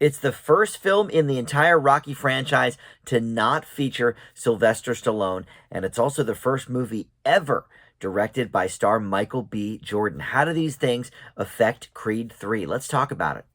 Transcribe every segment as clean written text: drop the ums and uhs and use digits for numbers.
It's the first film in the entire Rocky franchise to not feature Sylvester Stallone, and it's also the first movie ever directed by star Michael B. Jordan. How do these things affect Creed 3? Let's talk about it.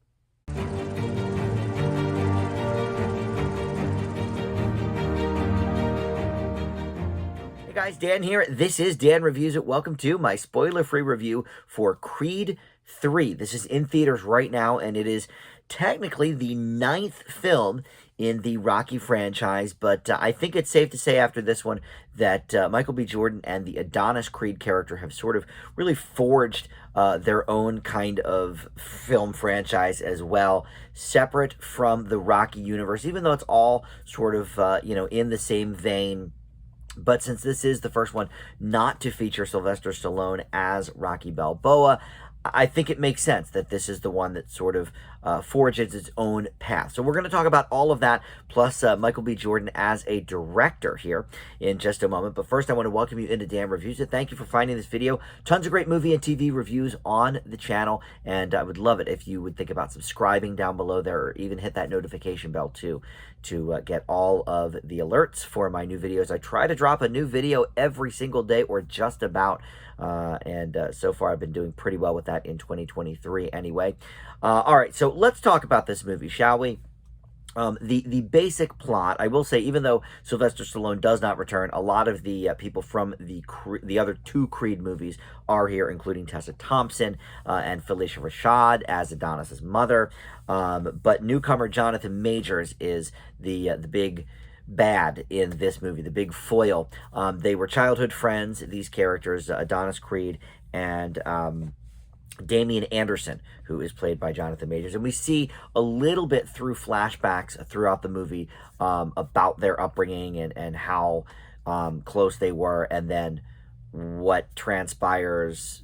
Hey guys, Dan here. This is Dan Reviews It. Welcome to my spoiler-free review for Creed 3. This is in theaters right now, and it is technically the 9th film in the Rocky franchise, but I think it's safe to say after this one that Michael B. Jordan and the Adonis Creed character have sort of really forged their own kind of film franchise as well, separate from the Rocky universe, even though it's all sort of, in the same vein. But since this is the first one not to feature Sylvester Stallone as Rocky Balboa, I think it makes sense that this is the one that sort of forges its own path. So we're going to talk about all of that, plus Michael B. Jordan as a director here in just a moment. But first, I want to welcome you into Dan Reviews It. Thank you for finding this video. Tons of great movie and TV reviews on the channel, and I would love it if you would think about subscribing down below there, or even hit that notification bell too, to get all of the alerts for my new videos. I try to drop a new video every single day, or just about, and so far I've been doing pretty well with that in 2023 anyway. All right, so let's talk about this movie, shall we? The basic plot, I will say, even though Sylvester Stallone does not return, a lot of the people from the other two Creed movies are here, including Tessa Thompson and Felicia Rashad as Adonis's mother. But newcomer Jonathan Majors is the big bad in this movie, the big foil. They were childhood friends, these characters, Adonis Creed and Damian Anderson, who is played by Jonathan Majors. And we see a little bit through flashbacks throughout the movie about their upbringing and how close they were, and then what transpires,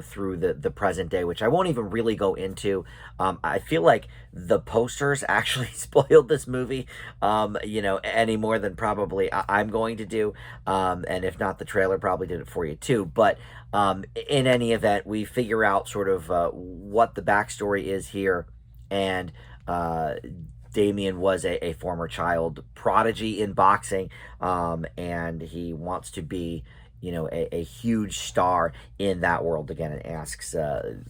through the present day, which I won't even really go into. I feel like the posters actually spoiled this movie, any more than probably I'm going to do. And if not, the trailer probably did it for you too. But in any event, we figure out sort of what the backstory is here. And Damian was a former child prodigy in boxing, and he wants to be a huge star in that world again, and asks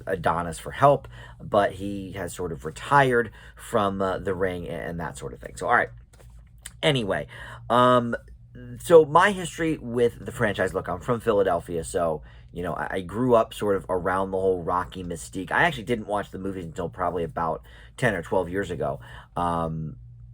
Adonis for help, but he has sort of retired from the ring and that sort of thing. So, all right. Anyway, so my history with the franchise, look, I'm from Philadelphia, so, I grew up sort of around the whole Rocky mystique. I actually didn't watch the movies until probably about 10 or 12 years ago.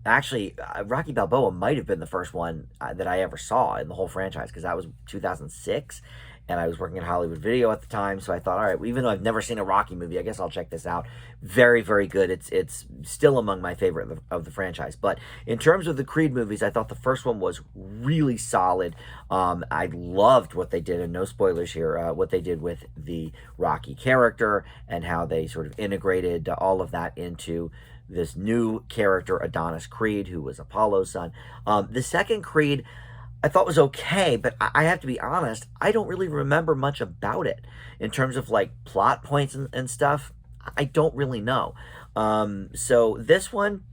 Actually, Rocky Balboa might have been the first one that I ever saw in the whole franchise, because that was 2006, and I was working at Hollywood Video at the time, so I thought, all right, well, even though I've never seen a Rocky movie, I guess I'll check this out. Very, very good. It's still among my favorite of the franchise. But in terms of the Creed movies, I thought the first one was really solid. I loved what they did, and no spoilers here, what they did with the Rocky character and how they sort of integrated all of that into this new character, Adonis Creed, who was Apollo's son. The second Creed I thought was okay, but I have to be honest, I don't really remember much about it in terms of like plot points and stuff. I don't really know. So this one,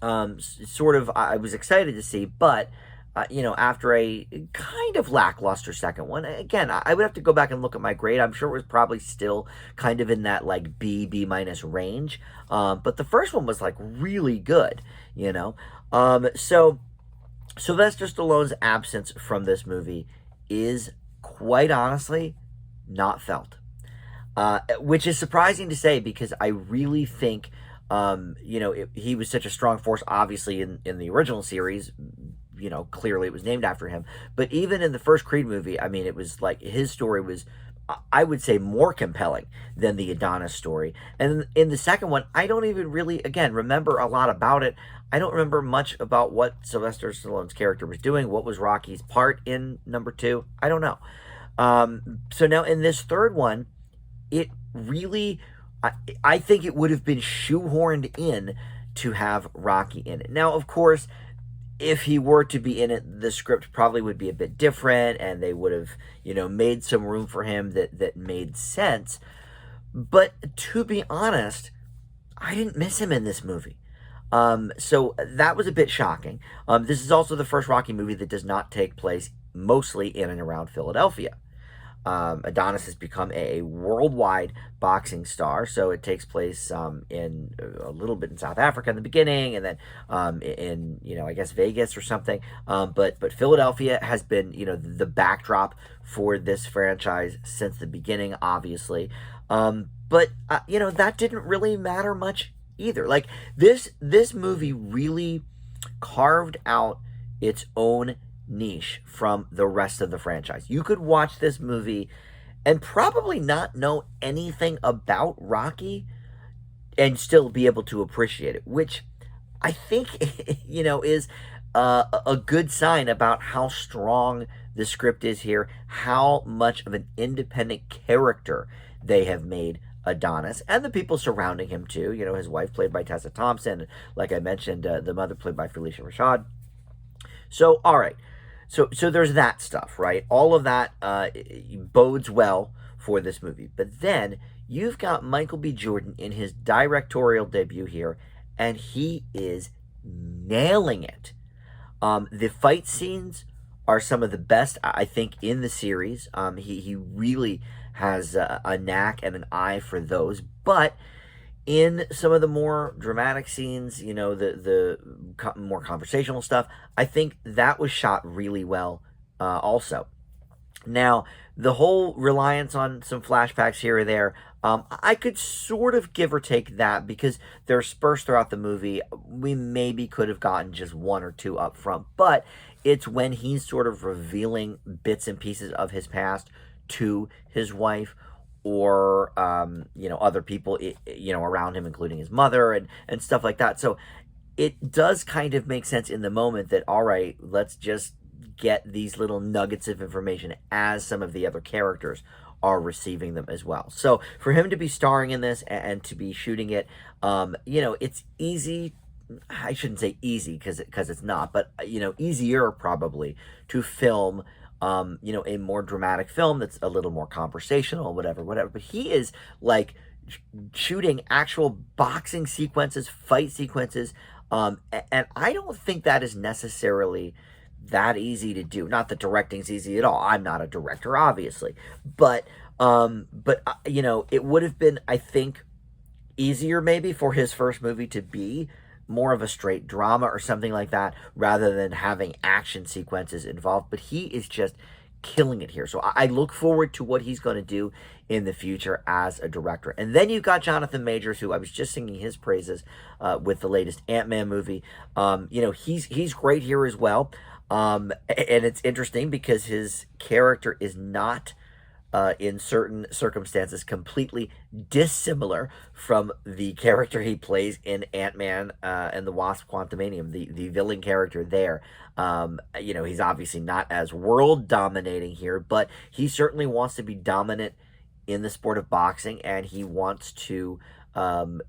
sort of, I was excited to see, but after a kind of lackluster second one, again, I would have to go back and look at my grade. I'm sure it was probably still kind of in that like B minus range. But the first one was like really good, So Sylvester Stallone's absence from this movie is quite honestly not felt, which is surprising to say, because I really think, he was such a strong force, obviously, in the original series. Clearly it was named after him. But even in the first Creed movie, I mean, it was like his story was, I would say, more compelling than the Adonis story. And in the second one, I don't even really, again, remember a lot about it. I don't remember much about what Sylvester Stallone's character was doing. What was Rocky's part in number 2? I don't know. So now in this third one, it really, I think it would have been shoehorned in to have Rocky in it. Now, of course, if he were to be in it, the script probably would be a bit different, and they would have, made some room for him that made sense. But to be honest, I didn't miss him in this movie. So that was a bit shocking. This is also the first Rocky movie that does not take place mostly in and around Philadelphia. Adonis has become a worldwide boxing star, so it takes place in a little bit in South Africa in the beginning, and then in I guess Vegas or something. But Philadelphia has been the backdrop for this franchise since the beginning, obviously. But that didn't really matter much either. Like this movie really carved out its own niche from the rest of the franchise. You could watch this movie and probably not know anything about Rocky and still be able to appreciate it, which I think is a good sign about how strong the script is here, how much of an independent character they have made Adonis and the people surrounding him too. His wife played by Tessa Thompson, like I mentioned, the mother played by Felicia Rashad. So all right, so there's that stuff, right? All of that bodes well for this movie. But then you've got Michael B. Jordan in his directorial debut here, and he is nailing it. The fight scenes are some of the best, I think, in the series. He really has a knack and an eye for those. But in some of the more dramatic scenes, the more conversational stuff, I think that was shot really well also. Now, the whole reliance on some flashbacks here or there, I could sort of give or take that because they're dispersed throughout the movie. We maybe could have gotten just one or two up front, but it's when he's sort of revealing bits and pieces of his past to his wife or other people around him, including his mother and stuff like that. So it does kind of make sense in the moment that, all right, let's just get these little nuggets of information as some of the other characters are receiving them as well. So for him to be starring in this and to be shooting it, it's easy. I shouldn't say easy because it's not, but easier probably to film a more dramatic film that's a little more conversational, whatever. But he is like shooting actual boxing sequences, fight sequences, and I don't think that is necessarily that easy to do. Not that directing's easy at all. I'm not a director, obviously, but it would have been, I think, easier maybe for his first movie to be more of a straight drama or something like that rather than having action sequences involved. But he is just killing it here. So I look forward to what he's going to do in the future as a director. And then you've got Jonathan Majors, who I was just singing his praises with the latest Ant-Man movie. He's great here as well. And it's interesting because his character is not in certain circumstances completely dissimilar from the character he plays in Ant-Man and the Wasp: Quantumanium, the villain character there. He's obviously not as world dominating here, but he certainly wants to be dominant in the sport of boxing, and he wants to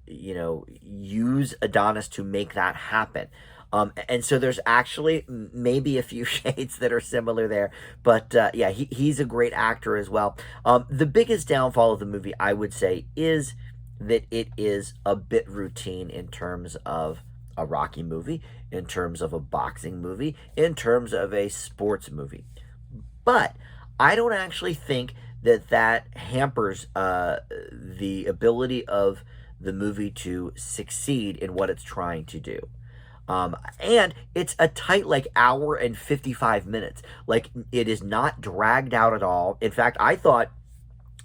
use Adonis to make that happen. And so there's actually maybe a few shades that are similar there. But he's a great actor as well. The biggest downfall of the movie, I would say, is that it is a bit routine in terms of a Rocky movie, in terms of a boxing movie, in terms of a sports movie. But I don't actually think that hampers the ability of the movie to succeed in what it's trying to do. And it's a tight, hour and 55 minutes. It is not dragged out at all. In fact, I thought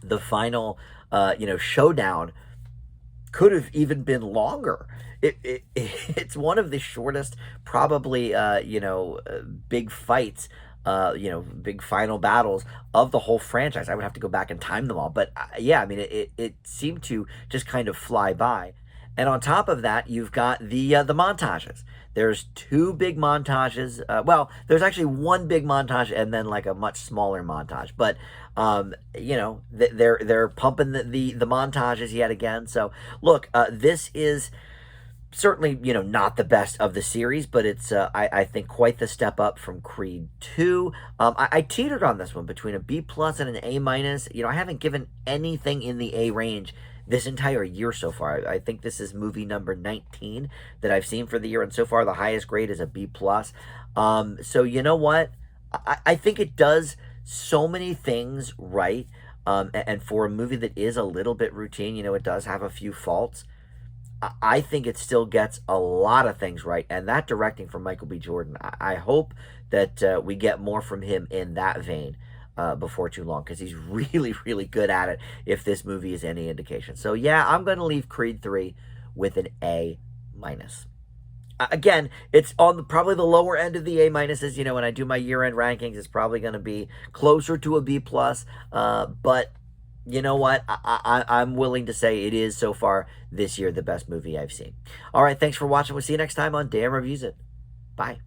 the final, showdown could have even been longer. It's one of the shortest, probably, big fights, big final battles of the whole franchise. I would have to go back and time them all. But, it seemed to just kind of fly by. And on top of that, you've got the montages. There's two big montages. There's actually one big montage and then a much smaller montage. But they're pumping the montages yet again. So look, this is certainly not the best of the series, but it's I think quite the step up from Creed 2. I teetered on this one between a B plus and an A minus. I haven't given anything in the A range this entire year so far. I think this is movie number 19 that I've seen for the year, and so far the highest grade is a B plus. So you know what? I think it does so many things right. And for a movie that is a little bit routine, it does have a few faults. I think it still gets a lot of things right, and that directing from Michael B. Jordan, I hope that we get more from him in that vein before too long, because he's really, really good at it, if this movie is any indication. So yeah, I'm going to leave Creed 3 with an A minus. Again, it's on probably the lower end of the A minuses. When I do my year-end rankings, it's probably going to be closer to a B plus. But you know what? I'm willing to say it is so far this year the best movie I've seen. All right, thanks for watching. We'll see you next time on Dan Reviews It. Bye.